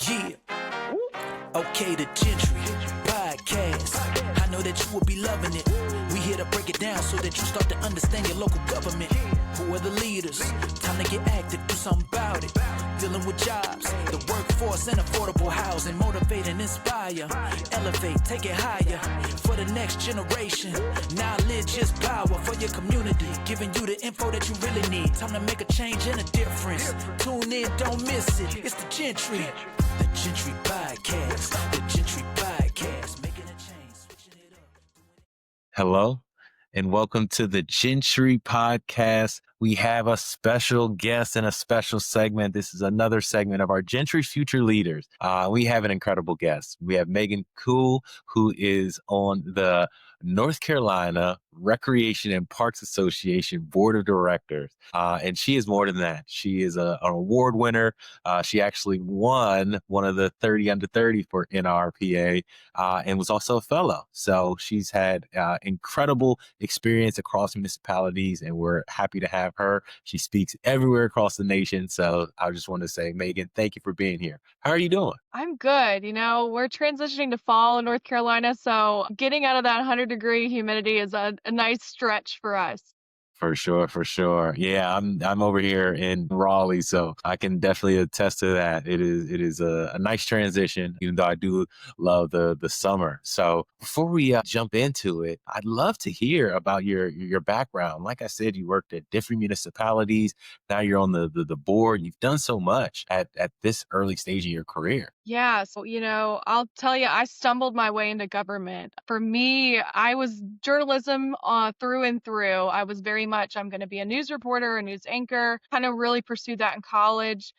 Yeah, okay, the Gentry podcast. I know that you will be loving it. We here to break it down so that you start to understand your local government. Who are the leaders? Time to get active, do something about it. Dealing with jobs, the workforce, and affordable housing. Motivate and inspire. Elevate, take it higher. For the next generation. Knowledge is power for your community. Giving you the info that you really need. Time to make a change and a difference. Tune in, don't miss it. It's the Gentry. The Jentry Podcast. The Jentry Podcast. Making a change, switching it up. Hello, and welcome to the Jentry Podcast. We have a special guest and a special segment. This is another segment of our Jentry Future Leaders. We have an incredible guest. We have Megan Keul, who is on the North Carolina Recreation and Parks Association Board of Directors. And she is more than that. She is an award winner. She actually won one of the 30 under 30 for NRPA and was also a fellow. So she's had incredible experience across municipalities, and we're happy to have her. She speaks everywhere across the nation. So I just want to say, Megan, thank you for being here. How are you doing? I'm good. We're transitioning to fall in North Carolina, so getting out of that 100-degree humidity is a nice stretch for us. For sure. Yeah, I'm over here in Raleigh, so I can definitely attest to that. It is a nice transition, even though I do love the summer. So before we jump into it, I'd love to hear about your background. Like I said, you worked at different municipalities. Now you're on the board. You've done so much at this early stage of your career. Yeah, so, I'll tell you, I stumbled my way into government. For me, I was journalism through and through. I was very much, I'm going to be a news reporter, a news anchor, kind of really pursued that in college.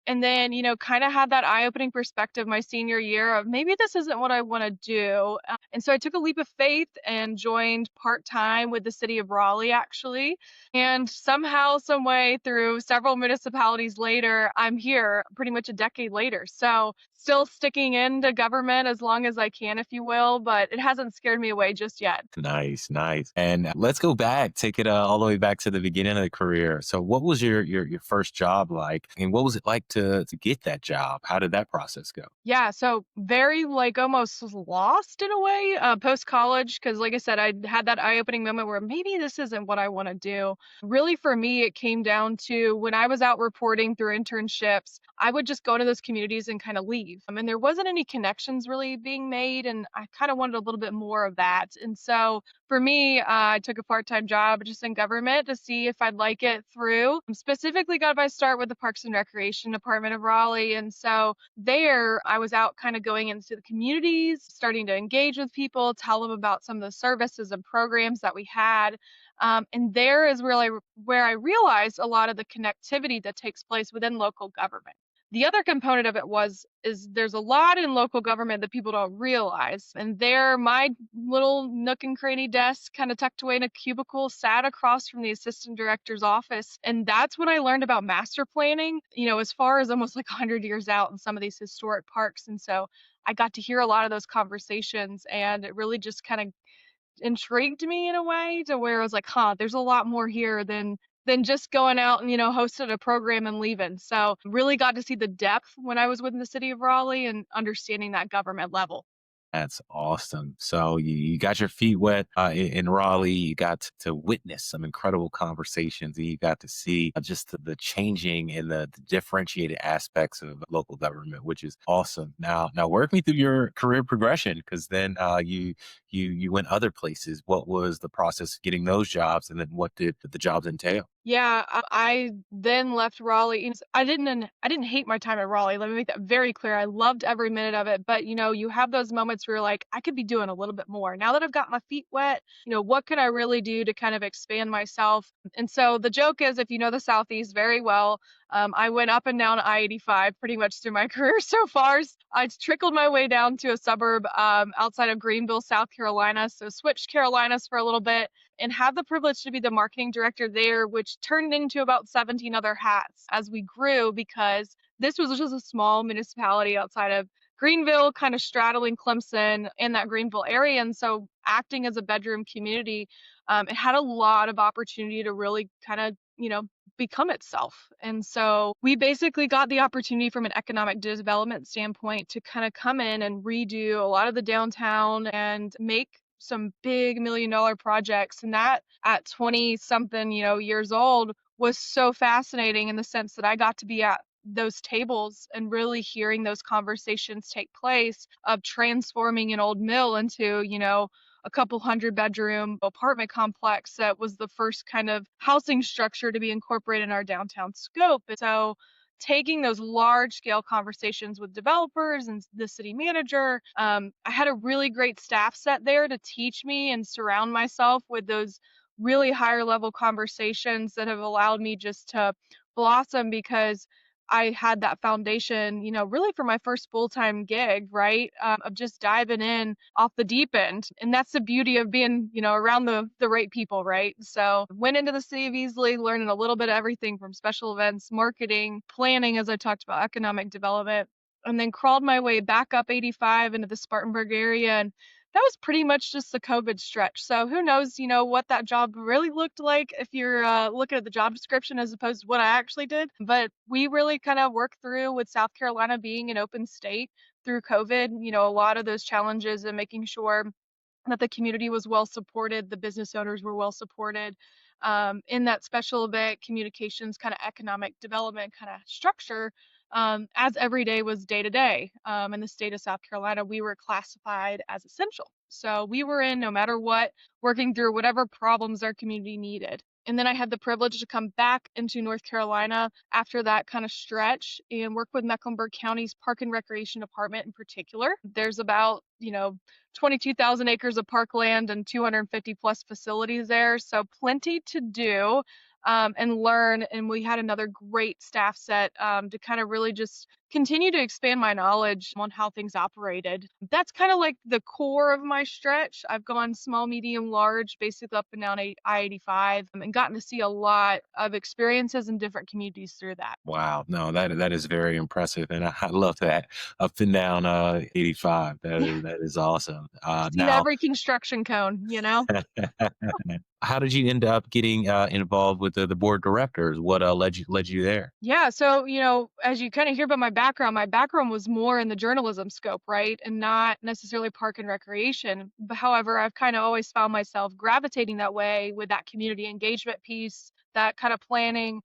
And then, kind of had that eye-opening perspective my senior year of maybe this isn't what I want to do. And so I took a leap of faith and joined part-time with the city of Raleigh, actually. And somehow, some way, through several municipalities later, I'm here pretty much a decade later. So still sticking into government as long as I can, if you will, but it hasn't scared me away just yet. Nice. And let's go back, take it all the way back to the beginning of the career. So what was your first job like, and what was it like to get that job? How did that process go? Yeah, so very almost lost in a way post-college, because like I said, I had that eye-opening moment where maybe this isn't what I want to do. Really, for me, it came down to when I was out reporting through internships, I would just go to those communities and kind of leave. And there wasn't any connections really being made, and I kind of wanted a little bit more of that. And so for me, I took a part-time job just in government to see if I'd like it through. Specifically got my start with the Parks and Recreation Department of Raleigh. And so there I was out kind of going into the communities, starting to engage with people, tell them about some of the services and programs that we had. And there is really where I realized a lot of the connectivity that takes place within local government. The other component of it is there's a lot in local government that people don't realize. And there, my little nook and cranny desk, kind of tucked away in a cubicle, sat across from the assistant director's office. And that's when I learned about master planning, as far as almost 100 years out in some of these historic parks. And so I got to hear a lot of those conversations, and it really just kind of intrigued me in a way to where I was like, there's a lot more here than just going out and, hosting a program and leaving. So really got to see the depth when I was within the city of Raleigh and understanding that government level. That's awesome. So you got your feet wet in Raleigh. You got to witness some incredible conversations, and you got to see just the changing and the differentiated aspects of local government, which is awesome. Now work me through your career progression, because then you went other places. What was the process of getting those jobs, and then what did the jobs entail? Yeah, I then left Raleigh. I didn't hate my time at Raleigh. Let me make that very clear. I loved every minute of it. But, you have those moments where you're like, I could be doing a little bit more. Now that I've got my feet wet, what can I really do to kind of expand myself? And so the joke is, if you know the Southeast very well, I went up and down I-85 pretty much through my career so far. I trickled my way down to a suburb outside of Greenville, South Carolina. So switched Carolinas for a little bit and had the privilege to be the marketing director there, which turned into about 17 other hats as we grew, because this was just a small municipality outside of Greenville, kind of straddling Clemson and that Greenville area. And so acting as a bedroom community, it had a lot of opportunity to really kind of, become itself. And so we basically got the opportunity from an economic development standpoint to kind of come in and redo a lot of the downtown and make some big $1 million projects. And that at 20 something, years old was so fascinating in the sense that I got to be at those tables and really hearing those conversations take place of transforming an old mill into, a couple 100-bedroom apartment complex that was the first kind of housing structure to be incorporated in our downtown scope. And so taking those large scale conversations with developers and the city manager, I had a really great staff set there to teach me and surround myself with those really higher level conversations that have allowed me just to blossom because I had that foundation, really for my first full-time gig, right? Of just diving in off the deep end. And that's the beauty of being, around the right people, right? So went into the city of Easley, learning a little bit of everything from special events, marketing, planning, as I talked about, economic development, and then crawled my way back up 85 into the Spartanburg area. And that was pretty much just the COVID stretch. So who knows, what that job really looked like if you're looking at the job description as opposed to what I actually did. But we really kind of worked through with South Carolina being an open state through COVID, a lot of those challenges and making sure that the community was well supported, the business owners were well supported. In that special event communications kind of economic development kind of structure, as every day was day to day. In the state of South Carolina, we were classified as essential. So we were in no matter what, working through whatever problems our community needed. And then I had the privilege to come back into North Carolina after that kind of stretch and work with Mecklenburg County's Park and Recreation Department in particular. There's about, 22,000 acres of parkland and 250 plus facilities there. So plenty to do and learn. And we had another great staff set to kind of really just continue to expand my knowledge on how things operated. That's kind of like the core of my stretch. I've gone small, medium, large, basically up and down I-85 and gotten to see a lot of experiences in different communities through that. Wow. No, that is very impressive. And I love that up and down 85. That is awesome. Seen Now, every construction cone. how did you end up getting involved with the board of directors? What led you there? Yeah, so, as you kind of hear about my background was more in the journalism scope, right? And not necessarily park and recreation. But however, I've kind of always found myself gravitating that way with that community engagement piece, that kind of planning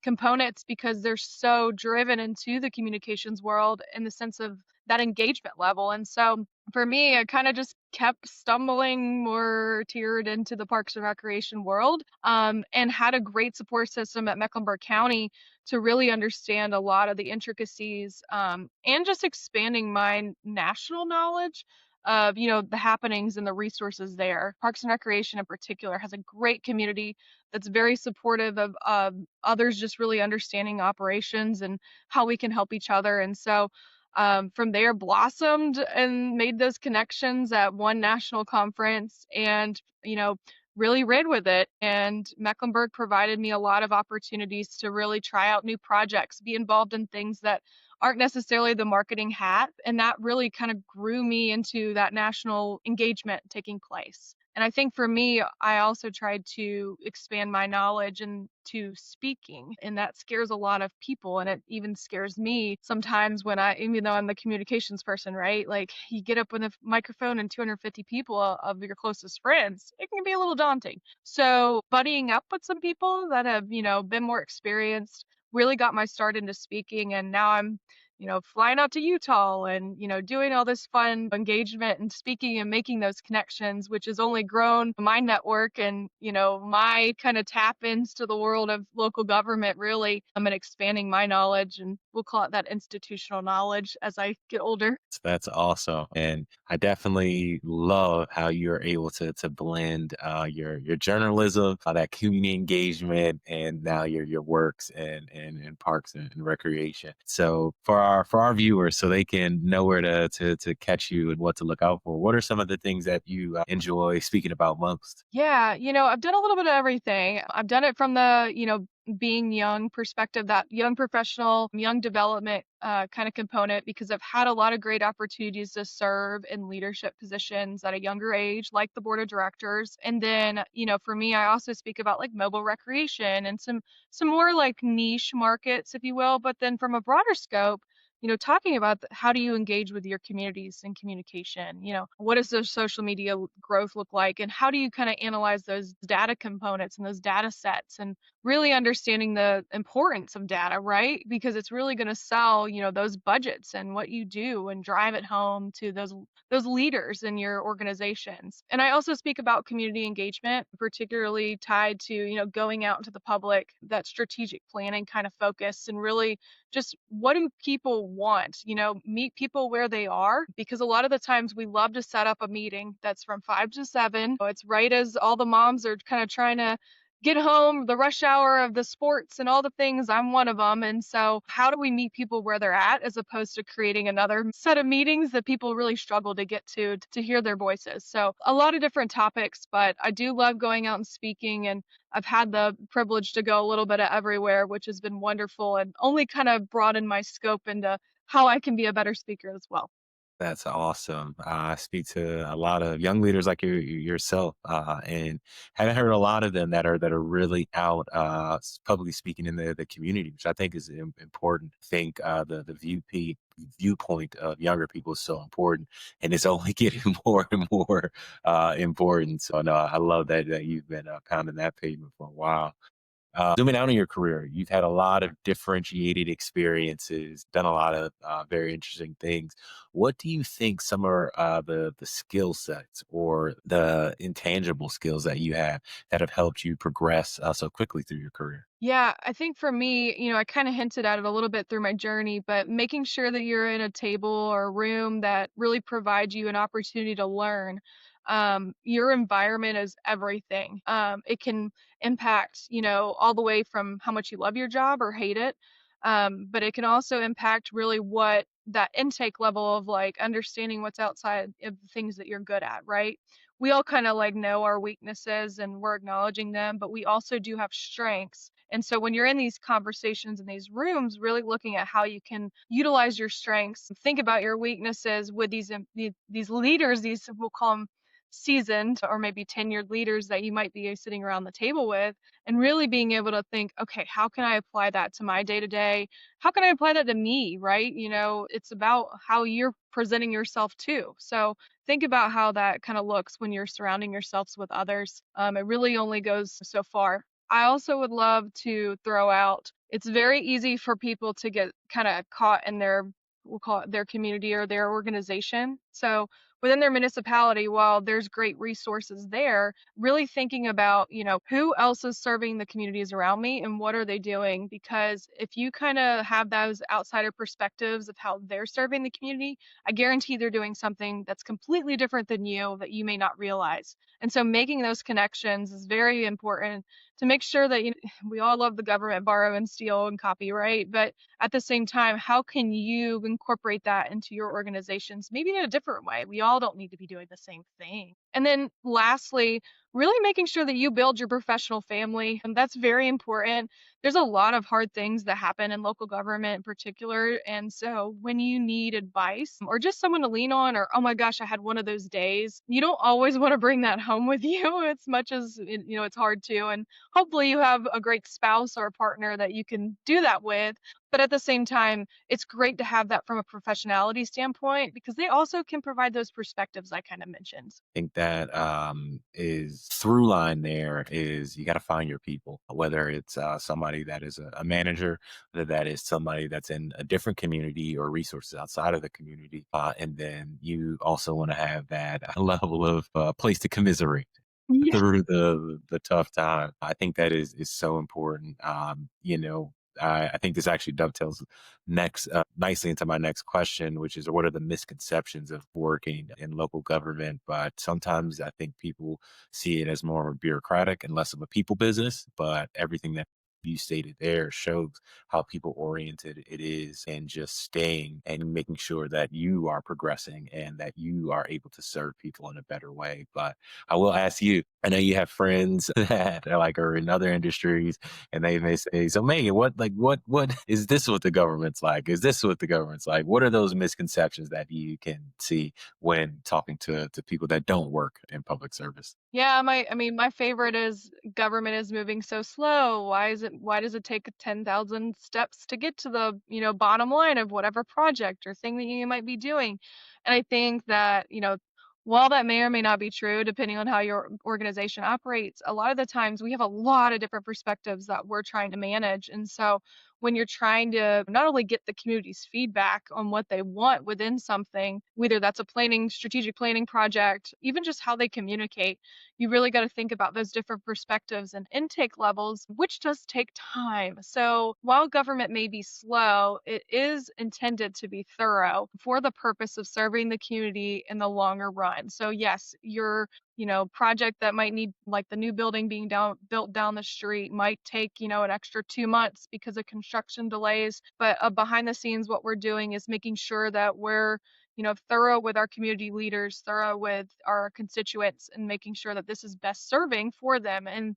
components, because they're so driven into the communications world in the sense of that engagement level. And so for me, I kind of just kept stumbling more tiered into the parks and recreation world, and had a great support system at Mecklenburg County to really understand a lot of the intricacies, and just expanding my national knowledge of, the happenings and the resources there. Parks and Recreation in particular has a great community that's very supportive of others just really understanding operations and how we can help each other. And so from there blossomed and made those connections at one national conference and, really ran with it. And Mecklenburg provided me a lot of opportunities to really try out new projects, be involved in things that aren't necessarily the marketing hat. And that really kind of grew me into that national engagement taking place. And I think for me, I also tried to expand my knowledge into speaking, and that scares a lot of people. And it even scares me sometimes when even though I'm the communications person, right? Like you get up with a microphone and 250 people of your closest friends, it can be a little daunting. So buddying up with some people that have, been more experienced really got my start into speaking. And now I'm flying out to Utah and, doing all this fun engagement and speaking and making those connections, which has only grown my network and, my kind of tap into the world of local government, really. And expanding my knowledge, and we'll call it that institutional knowledge as I get older. So that's awesome. And I definitely love how you're able to blend your journalism, that community engagement, and now your works and parks and recreation. So for our viewers, so they can know where to catch you and what to look out for, what are some of the things that you enjoy speaking about most? Yeah, I've done a little bit of everything. I've done it from the, being young perspective, that young professional, young development kind of component, because I've had a lot of great opportunities to serve in leadership positions at a younger age, like the board of directors. And then, for me, I also speak about like mobile recreation and some more like niche markets, if you will. But then from a broader scope, talking about how do you engage with your communities and communication? What does the social media growth look like? And how do you kind of analyze those data components and those data sets and really understanding the importance of data, right? Because it's really going to sell, those budgets and what you do and drive it home to those leaders in your organizations. And I also speak about community engagement, particularly tied to, going out into the public, that strategic planning kind of focus, and really just what do people want? Meet people where they are, because a lot of the times we love to set up a meeting that's from 5 to 7. It's right as all the moms are kind of trying to get home, the rush hour of the sports and all the things. I'm one of them. And so, how do we meet people where they're at as opposed to creating another set of meetings that people really struggle to get to hear their voices? So, a lot of different topics, but I do love going out and speaking. And I've had the privilege to go a little bit of everywhere, which has been wonderful and only kind of broadened my scope into how I can be a better speaker as well. That's awesome. I speak to a lot of young leaders like yourself, and haven't heard a lot of them that are really out publicly speaking in the community, which I think is important. I think the viewpoint of younger people is so important, and it's only getting more and more important. So no, I love that you've been pounding that pavement for a while. Zooming out on your career, you've had a lot of differentiated experiences, done a lot of very interesting things. What do you think some are the skill sets or the intangible skills that you have that have helped you progress so quickly through your career? Yeah, I think for me, I kind of hinted at it a little bit through my journey, but making sure that you're in a table or a room that really provides you an opportunity to learn. Your environment is everything. It can impact, all the way from how much you love your job or hate it. But it can also impact really what that intake level of like understanding what's outside of the things that you're good at, right? We all kind of like know our weaknesses and we're acknowledging them, but we also do have strengths. And so when you're in these conversations in these rooms, really looking at how you can utilize your strengths, think about your weaknesses with these leaders, these we'll call them seasoned or maybe tenured leaders that you might be sitting around the table with, and really being able to think, okay, how can I apply that to my day to day? How can I apply that to me, right? It's about how you're presenting yourself too. So think about how that kind of looks when you're surrounding yourselves with others. It really only goes so far. I also would love to throw out, it's very easy for people to get kind of caught in we'll call it their community or their organization. So within their municipality, while there's great resources there, really thinking about, who else is serving the communities around me and what are they doing? Because if you kind of have those outsider perspectives of how they're serving the community, I guarantee they're doing something that's completely different than you that you may not realize. And so making those connections is very important to make sure that we all love the government, borrow and steal and copy, right? But at the same time, how can you incorporate that into your organizations, maybe in a different way? We all don't need to be doing the same thing. And then lastly, really making sure that you build your professional family. And that's very important. There's a lot of hard things that happen in local government in particular. And so when you need advice or just someone to lean on, or, oh my gosh, I had one of those days, you don't always want to bring that home with you as much as, it's hard to. And hopefully you have a great spouse or a partner that you can do that with. But at the same time, it's great to have that from a professionality standpoint because they also can provide those perspectives I kind of mentioned. Think that is through line there is you got to find your people, whether it's somebody that is a manager, whether that is somebody that's in a different community or resources outside of the community. And then you also want to have that level of place to commiserate Yeah. through the tough time. I think that is so important. I think this actually dovetails next nicely into my next question, which is what are the misconceptions of working in local government? But sometimes I think people see it as more of a bureaucratic and less of a people business. But everything that you stated there shows how people oriented it is and just staying and making sure that you are progressing and that you are able to serve people in a better way. But I will ask you, I know you have friends that are like are in other industries, and they may say, "So, Megan, what is this? What the government's like? Is this what the government's like?" What are those misconceptions that you can see when talking to people that don't work in public service? Yeah, my favorite is government is moving so slow. Why does it take 10,000 steps to get to the, bottom line of whatever project or thing that you might be doing? And I think that, while that may or may not be true, depending on how your organization operates, a lot of the times we have a lot of different perspectives that we're trying to manage. And so when you're trying to not only get the community's feedback on what they want within something, whether that's a strategic planning project, even just how they communicate, you really got to think about those different perspectives and intake levels, which does take time. So while government may be slow, it is intended to be thorough for the purpose of serving the community in the longer run. So yes, your project that might need like the new building being built down the street might take, an extra 2 months because of construction delays. But behind the scenes, what we're doing is making sure that we're thorough with our community leaders, thorough with our constituents, and making sure that this is best serving for them. And,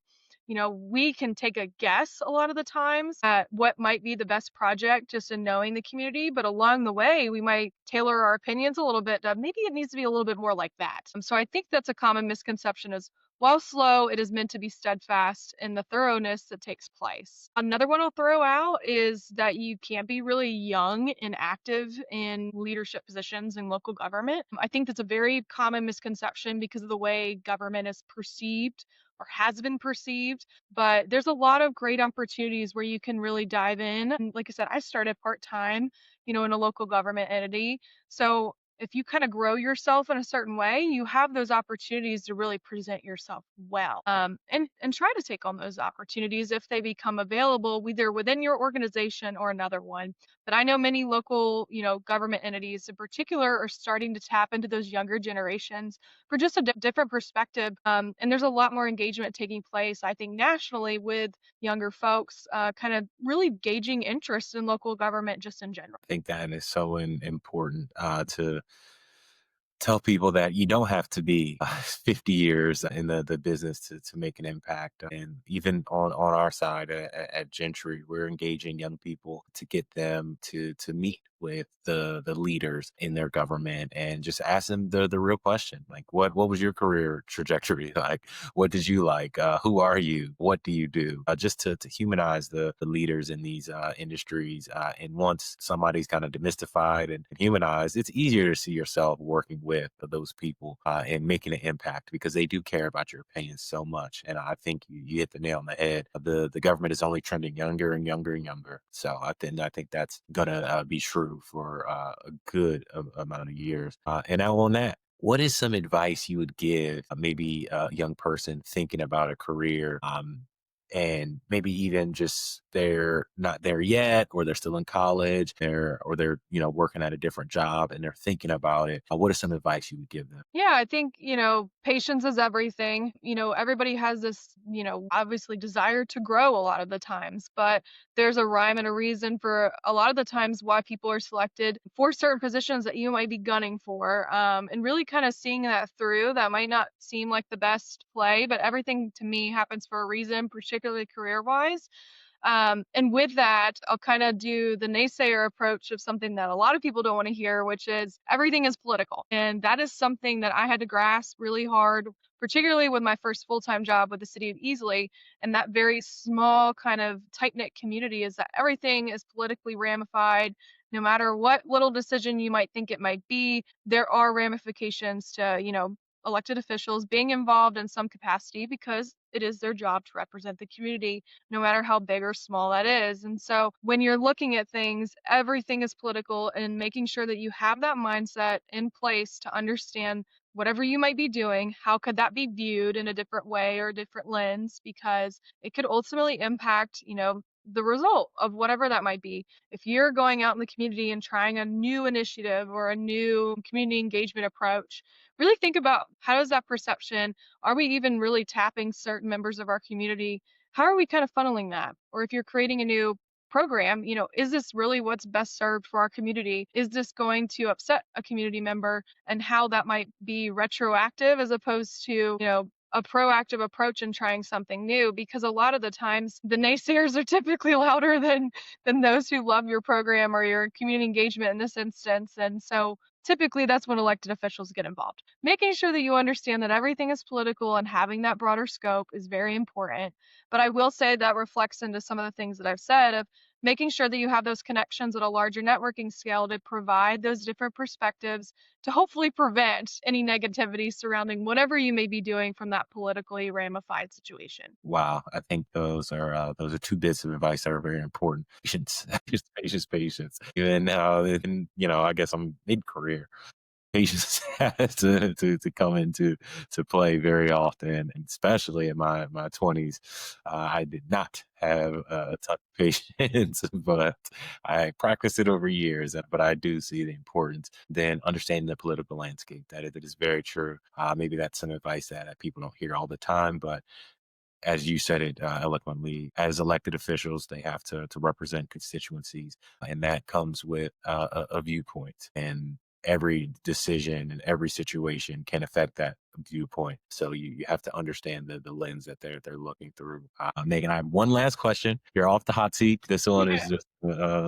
we can take a guess a lot of the times at what might be the best project just in knowing the community. But along the way, we might tailor our opinions a little bit. Maybe it needs to be a little bit more like that. So I think that's a common misconception is while slow, it is meant to be steadfast in the thoroughness that takes place. Another one I'll throw out is that you can't be really young and active in leadership positions in local government. I think that's a very common misconception because of the way government is perceived or has been perceived. But there's a lot of great opportunities where you can really dive in. And like I said, I started part time, in a local government entity. So if you kind of grow yourself in a certain way, you have those opportunities to really present yourself well, and try to take on those opportunities if they become available, either within your organization or another one. But I know many local, government entities in particular are starting to tap into those younger generations for just a different perspective. And there's a lot more engagement taking place, I think, nationally with younger folks, kind of really gauging interest in local government just in general. I think that is so important to tell people that you don't have to be 50 years in the business to make an impact. And even on our side at Gentry, we're engaging young people to get them to meet with the leaders in their government and just ask them the real question, like what was your career trajectory like? What did you like? Who are you? What do you do? Just to humanize the leaders in these industries. And once somebody's kind of demystified and humanized, it's easier to see yourself working with those people and making an impact because they do care about your opinion so much. And I think you hit the nail on the head. The government is only trending younger and younger and younger. So I think that's gonna be true for a good amount of years. And now on that, what is some advice you would give maybe a young person thinking about a career? And maybe even just they're not there yet, or they're still in college, they're working at a different job and they're thinking about it. What is some advice you would give them? Yeah, I think, patience is everything. Everybody has this, obviously desire to grow a lot of the times, but there's a rhyme and a reason for a lot of the times why people are selected for certain positions that you might be gunning for. And really kind of seeing that through, that might not seem like the best play, but everything to me happens for a reason, particularly career wise. And with that, I'll kind of do the naysayer approach of something that a lot of people don't want to hear, which is everything is political. And that is something that I had to grasp really hard, particularly with my first full-time job with the city of Easley. And that very small kind of tight-knit community is that everything is politically ramified. No matter what little decision you might think it might be, there are ramifications to, elected officials being involved in some capacity because it is their job to represent the community no matter how big or small that is. And so when you're looking at things, everything is political, and making sure that you have that mindset in place to understand whatever you might be doing, how could that be viewed in a different way or a different lens, because it could ultimately impact, the result of whatever that might be. If you're going out in the community and trying a new initiative or a new community engagement approach, really think about how does that perception, are we even really tapping certain members of our community? How are we kind of funneling that? Or if you're creating a new program, is this really what's best served for our community? Is this going to upset a community member, and how that might be retroactive as opposed to, a proactive approach in trying something new, because a lot of the times the naysayers are typically louder than those who love your program or your community engagement in this instance. And so typically that's when elected officials get involved. Making sure that you understand that everything is political and having that broader scope is very important. But I will say that reflects into some of the things that I've said of making sure that you have those connections at a larger networking scale to provide those different perspectives to hopefully prevent any negativity surrounding whatever you may be doing from that politically ramified situation. Wow, I think those are two bits of advice that are very important. Patience, just patience, patience. Even I guess I'm mid career. Patience has to come into to play very often, and especially in my 20s. I did not have a ton of patience, but I practiced it over years. But I do see the importance then understanding the political landscape. That is very true. Maybe that's some advice that people don't hear all the time, but as you said it eloquently, as elected officials, they have to represent constituencies, and that comes with a viewpoint. And every decision and every situation can affect that viewpoint. So you have to understand the lens that they're looking through. Megan, I have one last question. You're off the hot seat. This one is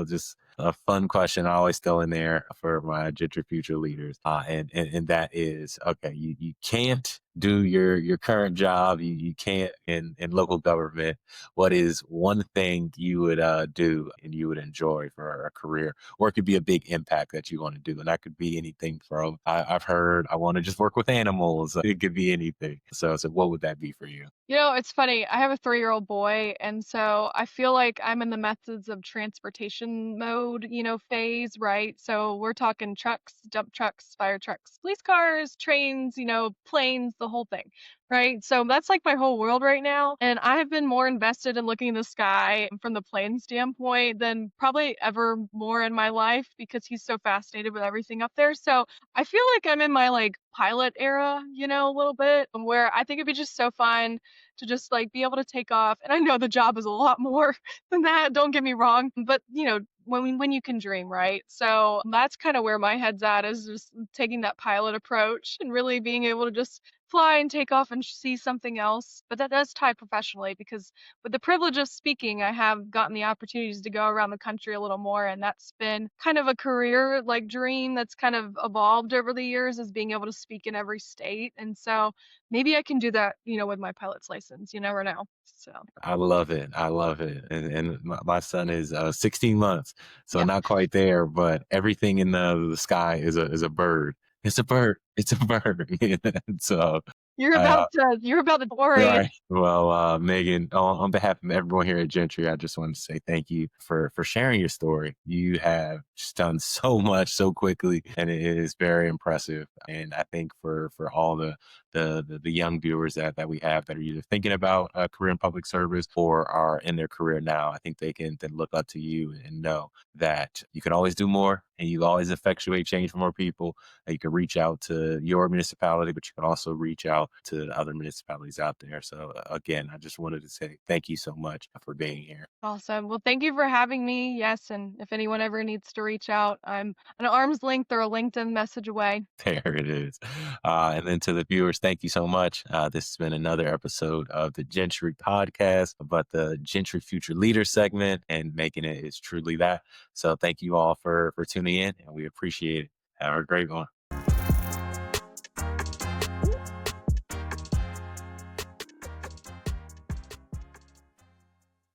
just a fun question I always throw in there for my Gentry Future leaders. And that is, okay, you can't do your current job. You can't in local government. What is one thing you would do and you would enjoy for a career? Or it could be a big impact that you want to do. And that could be anything from, I've heard I want to just work with animals. It could be anything. So what would that be for you? It's funny. I have a 3-year-old boy, and so I feel like I'm in the methods of transportation mode, phase, right? So we're talking trucks, dump trucks, fire trucks, police cars, trains, planes, the whole thing, right? So that's like my whole world right now. And I have been more invested in looking in the sky from the plane standpoint than probably ever more in my life because he's so fascinated with everything up there. So I feel like I'm in my like pilot era, a little bit, where I think it'd be just so fun to just like be able to take off. And I know the job is a lot more than that, don't get me wrong, but when you can dream, right? So that's kind of where my head's at, is just taking that pilot approach and really being able to just fly and take off and see something else. But that does tie professionally, because with the privilege of speaking, I have gotten the opportunities to go around the country a little more, and that's been kind of a career like dream that's kind of evolved over the years, is being able to speak in every state. And so maybe I can do that, with my pilot's license. You never know. So I love it. I love it. And my son is 16 months, so yeah, not quite there, but everything in the sky is a bird. It's a bird. It's a bird. So you're I, about to you're about to worry. right. Well, Megan, on behalf of everyone here at Gentry, I just wanted to say thank you for sharing your story. You have just done so much so quickly, and it is very impressive. And I think for all the young viewers that we have that are either thinking about a career in public service or are in their career now, I think they can then look up to you and know that you can always do more, and you always effectuate change for more people. You can reach out to your municipality, but you can also reach out to other municipalities out there. So again, I just wanted to say thank you so much for being here. Awesome. Well, thank you for having me. Yes, and if anyone ever needs to reach out, I'm an arm's length or a LinkedIn message away. There it is. And then to the viewers, thank you so much. This has been another episode of the Gentry podcast about the Gentry Future Leader segment, and making it is truly that. So thank you all for tuning in, and we appreciate it. Have a great one.